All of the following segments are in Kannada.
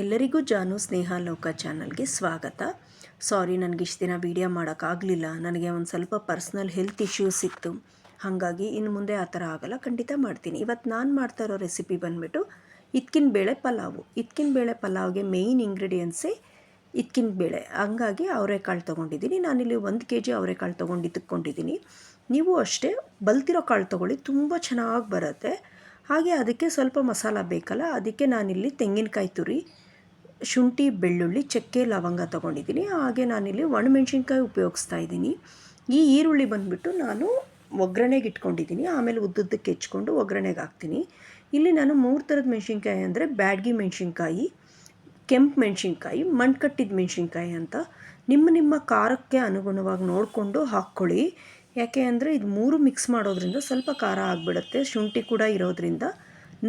ಎಲ್ಲರಿಗೂ ಜಾನು ಸ್ನೇಹ ಲೋಕ ಚಾನಲ್ಗೆ ಸ್ವಾಗತ. ಸಾರಿ, ನನಗೆ ಇಷ್ಟು ದಿನ ವೀಡಿಯೋ ಮಾಡೋಕ್ಕಾಗಲಿಲ್ಲ. ನನಗೆ ಒಂದು ಸ್ವಲ್ಪ ಪರ್ಸ್ನಲ್ ಹೆಲ್ತ್ ಇಶ್ಯೂಸ್ ಇತ್ತು. ಹಾಗಾಗಿ ಇನ್ನು ಮುಂದೆ ಆ ಥರ ಆಗೋಲ್ಲ, ಖಂಡಿತ ಮಾಡ್ತೀನಿ. ಇವತ್ತು ನಾನು ಮಾಡ್ತಾ ಇರೋ ರೆಸಿಪಿ ಬಂದುಬಿಟ್ಟು ಇದ್ಕಿನ ಬೇಳೆ ಪಲಾವು. ಇದ್ಕಿನ ಬೇಳೆ ಪಲಾವ್ಗೆ ಮೇಯ್ನ್ ಇಂಗ್ರೀಡಿಯೆಂಟ್ಸೇ ಇದ್ಕಿನ ಬೇಳೆ. ಹಂಗಾಗಿ ಅವರೆಕಾಳು ತೊಗೊಂಡಿದ್ದೀನಿ. ನಾನಿಲ್ಲಿ 1 kg ಅವರೆಕಾಳು ತೊಗೊಂಡು ಇಟ್ಕೊಂಡಿದ್ದೀನಿ. ನೀವು ಅಷ್ಟೇ ಬಲ್ತಿರೋ ಕಾಳು ತೊಗೊಳ್ಳಿ, ತುಂಬ ಚೆನ್ನಾಗಿ ಬರುತ್ತೆ. ಹಾಗೆ ಅದಕ್ಕೆ ಸ್ವಲ್ಪ ಮಸಾಲ ಬೇಕಲ್ಲ, ಅದಕ್ಕೆ ನಾನಿಲ್ಲಿ ತೆಂಗಿನಕಾಯಿ ತುರಿ, ಶುಂಠಿ, ಬೆಳ್ಳುಳ್ಳಿ, ಚಕ್ಕೆ, ಲವಂಗ ತೊಗೊಂಡಿದ್ದೀನಿ. ಹಾಗೆ ನಾನಿಲ್ಲಿ ಒಣಮೆಣ್ಸಿನ್ಕಾಯಿ ಉಪಯೋಗಿಸ್ತಾ ಇದ್ದೀನಿ. ಈ ಈರುಳ್ಳಿ ಬಂದುಬಿಟ್ಟು ನಾನು ಒಗ್ಗರಣೆಗೆ ಇಟ್ಕೊಂಡಿದ್ದೀನಿ. ಆಮೇಲೆ ಉದ್ದುದ್ದಕ್ಕೆ ಹೆಚ್ಕೊಂಡು ಒಗ್ಗರಣೆಗೆ ಹಾಕ್ತೀನಿ. ಇಲ್ಲಿ ನಾನು 3 ಥರದ ಮೆಣಸಿನ್ಕಾಯಿ ಅಂದರೆ ಬ್ಯಾಡಗಿ ಮೆಣಸಿನ್ಕಾಯಿ, ಕೆಂಪು ಮೆಣಸಿನ್ಕಾಯಿ, ಮಣ್ಕಟ್ಟಿದ ಮೆಣಸಿನ್ಕಾಯಿ ಅಂತ ನಿಮ್ಮ ಖಾರಕ್ಕೆ ಅನುಗುಣವಾಗಿ ನೋಡಿಕೊಂಡು ಹಾಕ್ಕೊಳ್ಳಿ. ಯಾಕೆ ಅಂದರೆ ಇದು 3 ಮಿಕ್ಸ್ ಮಾಡೋದ್ರಿಂದ ಸ್ವಲ್ಪ ಖಾರ ಆಗಿಬಿಡುತ್ತೆ. ಶುಂಠಿ ಕೂಡ ಇರೋದ್ರಿಂದ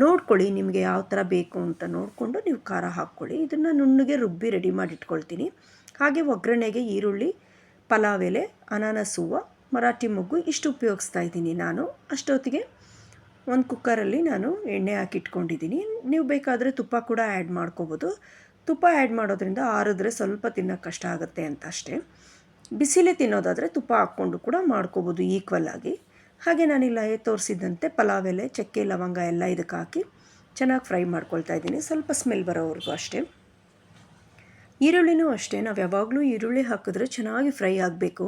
ನೋಡ್ಕೊಳ್ಳಿ, ನಿಮಗೆ ಯಾವ ಥರ ಬೇಕು ಅಂತ ನೋಡಿಕೊಂಡು ನೀವು ಖಾರ ಹಾಕ್ಕೊಳ್ಳಿ. ಇದನ್ನು ನುಣ್ಣಗೆ ರುಬ್ಬಿ ರೆಡಿ ಮಾಡಿ ಇಟ್ಕೊಳ್ತೀನಿ. ಹಾಗೆ ಒಗ್ಗರಣೆಗೆ ಈರುಳ್ಳಿ, ಪಲಾವ್ ಎಲೆ, ಅನಾನಸ್ ಹೂವು, ಮರಾಠಿ ಮೊಗ್ಗು ಇಷ್ಟು ಉಪಯೋಗಿಸ್ತಾ ಇದ್ದೀನಿ ನಾನು. ಅಷ್ಟೊತ್ತಿಗೆ ಒಂದು ಕುಕ್ಕರಲ್ಲಿ ನಾನು ಎಣ್ಣೆ ಹಾಕಿಟ್ಕೊಂಡಿದ್ದೀನಿ. ನೀವು ಬೇಕಾದರೆ ತುಪ್ಪ ಕೂಡ ಆ್ಯಡ್ ಮಾಡ್ಕೋಬೋದು. ತುಪ್ಪ ಆ್ಯಡ್ ಮಾಡೋದ್ರಿಂದ ಆರಿದ್ರೆ ಸ್ವಲ್ಪ ತಿನ್ನೋಕ್ಕೆ ಕಷ್ಟ ಆಗುತ್ತೆ ಅಂತ ಅಷ್ಟೇ. ಬಿಸಿಲೇ ತಿನ್ನೋದಾದರೆ ತುಪ್ಪ ಹಾಕ್ಕೊಂಡು ಕೂಡ ಮಾಡ್ಕೋಬೋದು ಈಕ್ವಲ್ ಆಗಿ. ಹಾಗೆ ನಾನಿಲ್ಲ ತೋರಿಸಿದಂತೆ ಪಲಾವ್ ಎಲೆ, ಚಕ್ಕೆ, ಲವಂಗ ಎಲ್ಲ ಇದಕ್ಕೆ ಹಾಕಿ ಚೆನ್ನಾಗಿ ಫ್ರೈ ಮಾಡ್ಕೊಳ್ತಾ ಇದ್ದೀನಿ, ಸ್ವಲ್ಪ ಸ್ಮೆಲ್ ಬರೋವರೆಗೂ ಅಷ್ಟೇ. ಈರುಳ್ಳಿನೂ ಅಷ್ಟೇ, ನಾವು ಯಾವಾಗಲೂ ಈರುಳ್ಳಿ ಹಾಕಿದ್ರೆ ಚೆನ್ನಾಗಿ ಫ್ರೈ ಆಗಬೇಕು.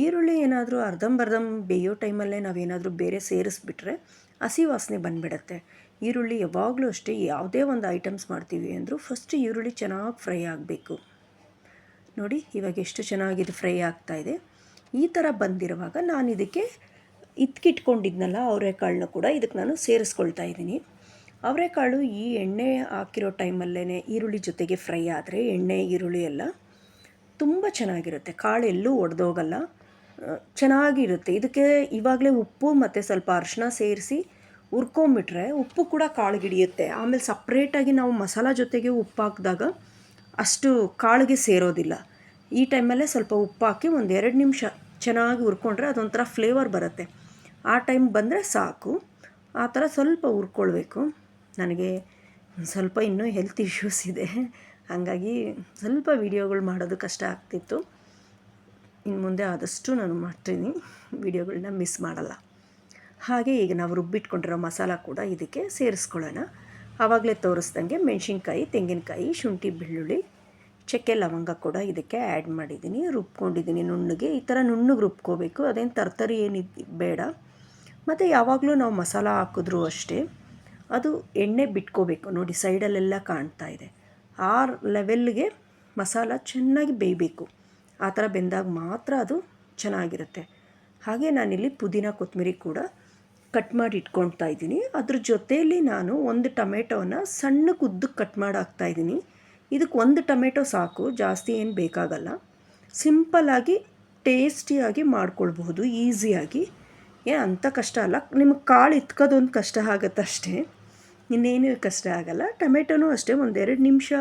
ಈರುಳ್ಳಿ ಏನಾದರೂ ಅರ್ಧಂಬರ್ಧಂ ಬೇಯೋ ಟೈಮಲ್ಲೇ ನಾವೇನಾದರೂ ಬೇರೆ ಸೇರಿಸ್ಬಿಟ್ರೆ ಹಸಿ ವಾಸನೆ ಬಂದುಬಿಡುತ್ತೆ. ಈರುಳ್ಳಿ ಯಾವಾಗಲೂ ಅಷ್ಟೇ, ಯಾವುದೇ ಒಂದು ಐಟಮ್ಸ್ ಮಾಡ್ತೀವಿ ಅಂದರೂ ಫಸ್ಟ್ ಈರುಳ್ಳಿ ಚೆನ್ನಾಗಿ ಫ್ರೈ ಆಗಬೇಕು. ನೋಡಿ ಇವಾಗ ಎಷ್ಟು ಚೆನ್ನಾಗಿದು ಫ್ರೈ ಆಗ್ತಾಯಿದೆ. ಈ ಥರ ಬಂದಿರುವಾಗ ನಾನು ಇದಕ್ಕೆ ಇಟ್ಕೊಂಡಿದ್ನಲ್ಲ ಅವರೆಕಾಳನ್ನ ಕೂಡ ಇದಕ್ಕೆ ನಾನು ಸೇರಿಸ್ಕೊಳ್ತಾ ಇದ್ದೀನಿ. ಅವರೆಕಾಳು ಈ ಎಣ್ಣೆ ಹಾಕಿರೋ ಟೈಮಲ್ಲೇ ಈರುಳ್ಳಿ ಜೊತೆಗೆ ಫ್ರೈ ಆದರೆ ಎಣ್ಣೆ ಈರುಳ್ಳಿ ಎಲ್ಲ ತುಂಬ ಚೆನ್ನಾಗಿರುತ್ತೆ. ಕಾಳು ಎಲ್ಲೂ ಒಡೆದೋಗಲ್ಲ, ಚೆನ್ನಾಗಿರುತ್ತೆ. ಇದಕ್ಕೆ ಇವಾಗಲೇ ಉಪ್ಪು ಮತ್ತು ಸ್ವಲ್ಪ ಅರಿಶಿನ ಸೇರಿಸಿ ಹುರ್ಕೊಂಬಿಟ್ರೆ ಉಪ್ಪು ಕೂಡ ಕಾಳಿಗೆ ಹಿಡಿಯುತ್ತೆ. ಆಮೇಲೆ ಸಪ್ರೇಟಾಗಿ ನಾವು ಮಸಾಲ ಜೊತೆಗೆ ಉಪ್ಪು ಹಾಕಿದಾಗ ಅಷ್ಟು ಕಾಳಿಗೆ ಸೇರೋದಿಲ್ಲ. ಈ ಟೈಮಲ್ಲೇ ಸ್ವಲ್ಪ ಉಪ್ಪು ಹಾಕಿ ಒಂದು 2 ನಿಮಿಷ ಚೆನ್ನಾಗಿ ಹುರ್ಕೊಂಡ್ರೆ ಅದೊಂಥರ ಫ್ಲೇವರ್ ಬರುತ್ತೆ. ಆ ಟೈಮ್ ಬಂದರೆ ಸಾಕು. ಆ ಥರ ಸ್ವಲ್ಪ ಹುರ್ಕೊಳ್ಬೇಕು. ನನಗೆ ಸ್ವಲ್ಪ ಇನ್ನೂ ಹೆಲ್ತ್ ಇಶ್ಯೂಸ್ ಇದೆ, ಹಾಗಾಗಿ ಸ್ವಲ್ಪ ವೀಡಿಯೋಗಳು ಮಾಡೋದು ಕಷ್ಟ ಆಗ್ತಿತ್ತು. ಇನ್ನು ಮುಂದೆ ಆದಷ್ಟು ನಾನು ಮಾಡ್ತೀನಿ, ವೀಡಿಯೋಗಳನ್ನ ಮಿಸ್ ಮಾಡಲ್ಲ. ಹಾಗೆ ಈಗ ನಾವು ರುಬ್ಬಿಟ್ಕೊಂಡಿರೋ ಮಸಾಲ ಕೂಡ ಇದಕ್ಕೆ ಸೇರಿಸ್ಕೊಳ್ಳೋಣ. ಆವಾಗಲೇ ತೋರಿಸ್ದಂಗೆ ಮೆಣಸಿನ್ಕಾಯಿ, ತೆಂಗಿನಕಾಯಿ, ಶುಂಠಿ, ಬೆಳ್ಳುಳ್ಳಿ, ಚಕ್ಕೆ, ಲವಂಗ ಕೂಡ ಇದಕ್ಕೆ ಆ್ಯಡ್ ಮಾಡಿದ್ದೀನಿ, ರುಬ್ಕೊಂಡಿದ್ದೀನಿ ನುಣ್ಣಗೆ. ಈ ಥರ ನುಣ್ಣಗೆ ರುಬ್ಕೋಬೇಕು, ಅದೇನು ತರ್ತರಿ ಏನಿದ್ದು ಬೇಡ. ಮತ್ತು ಯಾವಾಗಲೂ ನಾವು ಮಸಾಲ ಹಾಕಿದ್ರೂ ಅಷ್ಟೇ ಅದು ಎಣ್ಣೆ ಬಿಟ್ಕೋಬೇಕು. ನೋಡಿ ಸೈಡಲ್ಲೆಲ್ಲ ಕಾಣ್ತಾ ಇದೆ. ಆ ಲೆವೆಲ್ಗೆ ಮಸಾಲ ಚೆನ್ನಾಗಿ ಬೇಯಬೇಕು. ಆ ಥರ ಬೆಂದಾಗ ಮಾತ್ರ ಅದು ಚೆನ್ನಾಗಿರುತ್ತೆ. ಹಾಗೆ ನಾನಿಲ್ಲಿ ಪುದೀನ, ಕೊತ್ತಂಬರಿ ಕೂಡ ಕಟ್ ಮಾಡಿ ಇಟ್ಕೊಳ್ತಾ ಇದ್ದೀನಿ. ಅದ್ರ ಜೊತೆಯಲ್ಲಿ ನಾನು ಒಂದು ಟೊಮೆಟೋನ ಸಣ್ಣಕ್ಕೆ ಉದ್ದಕ್ಕೆ ಕಟ್ ಮಾಡಿ ಹಾಕ್ತಾಯಿದ್ದೀನಿ. ಇದಕ್ಕೆ 1 ಟೊಮೆಟೊ ಸಾಕು, ಜಾಸ್ತಿ ಏನು ಬೇಕಾಗಲ್ಲ. ಸಿಂಪಲ್ಲಾಗಿ ಟೇಸ್ಟಿಯಾಗಿ ಮಾಡ್ಕೊಳ್ಬಹುದು ಈಸಿಯಾಗಿ, ಅಂಥ ಕಷ್ಟ ಅಲ್ಲ. ನಿಮಗೆ ಕಾಳು ಇಟ್ಕೋದೊಂದು ಕಷ್ಟ ಆಗುತ್ತೆ ಅಷ್ಟೇ, ಇನ್ನೇನು ಕಷ್ಟ ಆಗಲ್ಲ. ಟೊಮೆಟೊನೂ ಅಷ್ಟೇ ಒಂದು 2 ನಿಮಿಷ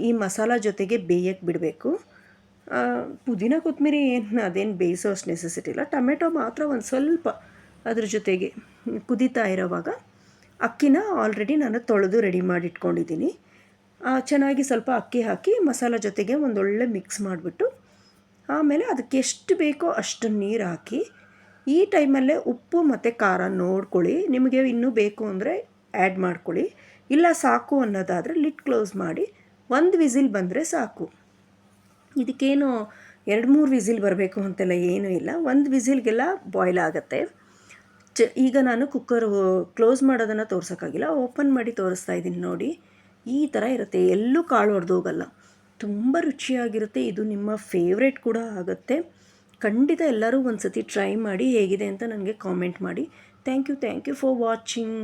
ಈ ಮಸಾಲ ಜೊತೆಗೆ ಬೇಯಕ್ಕೆ ಬಿಡಬೇಕು. ಪುದೀನ, ಕೊತ್ತಂಬರಿ ಅದೇನು ಬೇಯಿಸೋ ಅಷ್ಟು ನೆಸೆಸಿಟಿ ಇಲ್ಲ. ಟೊಮೆಟೊ ಮಾತ್ರ ಒಂದು ಸ್ವಲ್ಪ ಅದ್ರ ಜೊತೆಗೆ ಕುದೀತಾ ಇರೋವಾಗ ಅಕ್ಕಿನ ಆಲ್ರೆಡಿ ನಾನು ತೊಳೆದು ರೆಡಿ ಮಾಡಿ ಇಟ್ಕೊಂಡಿದ್ದೀನಿ. ಚೆನ್ನಾಗಿ ಸ್ವಲ್ಪ ಅಕ್ಕಿ ಹಾಕಿ ಮಸಾಲ ಜೊತೆಗೆ ಒಂದೊಳ್ಳೆ ಮಿಕ್ಸ್ ಮಾಡಿಬಿಟ್ಟು ಆಮೇಲೆ ಅದಕ್ಕೆ ಎಷ್ಟು ಬೇಕೋ ಅಷ್ಟು ನೀರು ಹಾಕಿ ಈ ಟೈಮಲ್ಲೇ ಉಪ್ಪು ಮತ್ತು ಖಾರ ನೋಡ್ಕೊಳ್ಳಿ. ನಿಮಗೆ ಇನ್ನೂ ಬೇಕು ಅಂದರೆ ಆ್ಯಡ್ ಮಾಡ್ಕೊಳ್ಳಿ, ಇಲ್ಲ ಸಾಕು ಅನ್ನೋದಾದರೆ ಲಿಡ್ ಕ್ಲೋಸ್ ಮಾಡಿ 1 ವಿಸಿಲ್ ಬಂದರೆ ಸಾಕು. ಇದಕ್ಕೇನು 2-3 ವಿಸಿಲ್ ಬರಬೇಕು ಅಂತೆಲ್ಲ ಏನೂ ಇಲ್ಲ, 1 ವಿಸಿಲ್ಗೆಲ್ಲ ಬಾಯ್ಲ್ ಆಗುತ್ತೆ. ಈಗ ನಾನು ಕುಕ್ಕರ್ ಕ್ಲೋಸ್ ಮಾಡೋದನ್ನು ತೋರ್ಸೋಕ್ಕಾಗಿಲ್ಲ, ಓಪನ್ ಮಾಡಿ ತೋರಿಸ್ತಾ ಇದ್ದೀನಿ. ನೋಡಿ ಈ ಥರ ಇರುತ್ತೆ, ಎಲ್ಲೂ ಕಾಳು ಹೊಡೆದೋಗಲ್ಲ, ತುಂಬ ರುಚಿಯಾಗಿರುತ್ತೆ. ಇದು ನಿಮ್ಮ ಫೇವ್ರೇಟ್ ಕೂಡ ಆಗುತ್ತೆ. ಖಂಡಿತ ಎಲ್ಲರೂ ಒಂದು ಸತಿ ಟ್ರೈ ಮಾಡಿ, ಹೇಗಿದೆ ಅಂತ ನನಗೆ ಕಾಮೆಂಟ್ ಮಾಡಿ. Thank you for watching.